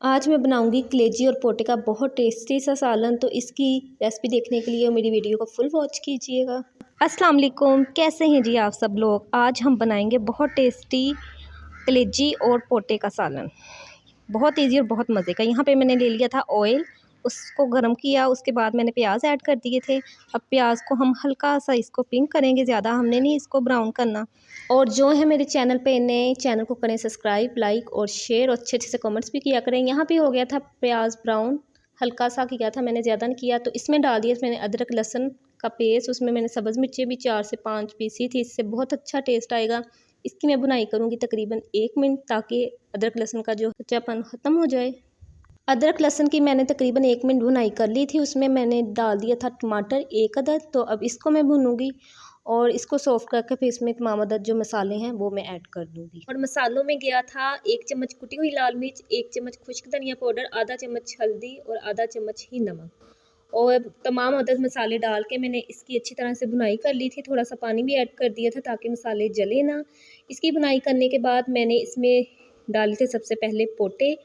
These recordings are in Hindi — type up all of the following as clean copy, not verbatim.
आज मैं बनाऊंगी कलेजी और पोटे का बहुत टेस्टी सा सालन। तो इसकी रेसिपी देखने के लिए मेरी वीडियो को फुल वॉच कीजिएगा। अस्सलाम वालेकुम, कैसे हैं जी आप सब लोग। आज हम बनाएंगे बहुत टेस्टी कलेजी और पोटे का सालन। बहुत इजी और बहुत मज़े का। यहाँ पे मैंने ले लिया था ऑयल, उसको गर्म किया, उसके बाद मैंने प्याज ऐड कर दिए थे। अब प्याज को हम हल्का सा इसको पिंक करेंगे, ज़्यादा हमने नहीं इसको ब्राउन करना। और जो है मेरे चैनल पे नए, चैनल को करें सब्सक्राइब, लाइक और शेयर, और अच्छे अच्छे से कमेंट्स भी किया करें। यहाँ पे हो गया था प्याज ब्राउन, हल्का सा किया था मैंने, ज़्यादा नहीं किया। तो इसमें डाल दिया मैंने अदरक लहसुन का पेस्ट। उसमें मैंने सब्ज़ मिर्चें भी 4 से 5 पीसी थी, इससे बहुत अच्छा टेस्ट आएगा। इसकी मैं बुनाई करूँगी तकरीबन 1 मिनट, ताकि अदरक लहसुन का जो कच्चापन ख़त्म हो जाए। अदरक लहसुन की मैंने तकरीबन 1 मिनट भुनाई कर ली थी। उसमें मैंने डाल दिया था टमाटर 1 अदद। तो अब इसको मैं भूनूंगी और इसको सॉफ्ट करके फिर इसमें तमाम अदद जो मसाले हैं वो मैं ऐड कर दूंगी। और मसालों में गया था 1 चम्मच कुटी हुई लाल मिर्च, 1 चम्मच खुश्क धनिया पाउडर, आधा चम्मच हल्दी और आधा चम्मच ही नमक। और तमाम अदद मसाले डाल के मैंने इसकी अच्छी तरह से भुनाई कर ली थी। थोड़ा सा पानी भी ऐड कर दिया था ताकि मसाले जले ना। इसकी भुनाई करने के बाद मैंने इसमें डाले थे सबसे पहले पोटे,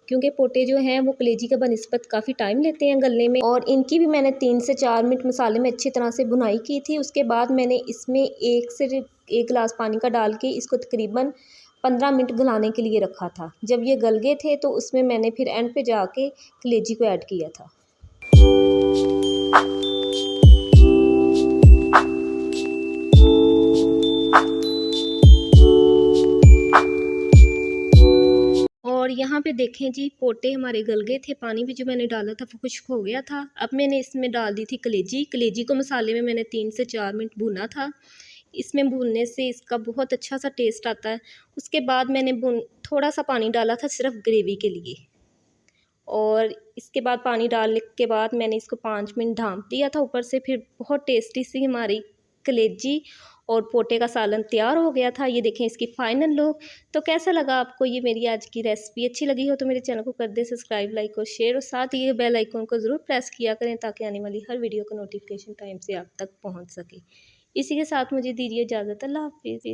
क्योंकि पोटे जो हैं वो कलेजी के बनिस्बत काफ़ी टाइम लेते हैं गलने में। और इनकी भी मैंने 3 से 4 मिनट मसाले में अच्छी तरह से भुनाई की थी। उसके बाद मैंने इसमें 1 गिलास पानी का डाल के इसको तकरीबन 15 मिनट गलाने के लिए रखा था। जब ये गल गए थे तो उसमें मैंने फिर एंड पे जाके कलेजी को ऐड किया था। और यहाँ पे देखें जी, पोटे हमारे गल गए थे, पानी भी जो मैंने डाला था वो खुश्क हो गया था। अब मैंने इसमें डाल दी थी कलेजी। कलेजी को मसाले में मैंने 3 से 4 मिनट भुना था। इसमें भूनने से इसका बहुत अच्छा सा टेस्ट आता है। उसके बाद मैंने थोड़ा सा पानी डाला था सिर्फ ग्रेवी के लिए। और इसके बाद पानी डालने के बाद मैंने इसको 5 मिनट ढाँप दिया था ऊपर से। फिर बहुत टेस्टी सी हमारी कलेजी और पोटे का सालन तैयार हो गया था। ये देखें इसकी फाइनल लुक। तो कैसा लगा आपको ये मेरी आज की रेसिपी। अच्छी लगी हो तो मेरे चैनल को कर दे सब्सक्राइब, लाइक और शेयर, और साथ ही बेल आइकन को ज़रूर प्रेस किया करें ताकि आने वाली हर वीडियो का नोटिफिकेशन टाइम से आप तक पहुंच सके। इसी के साथ मुझे दीजिए इजाज़त। अल्लाह हाफिज़।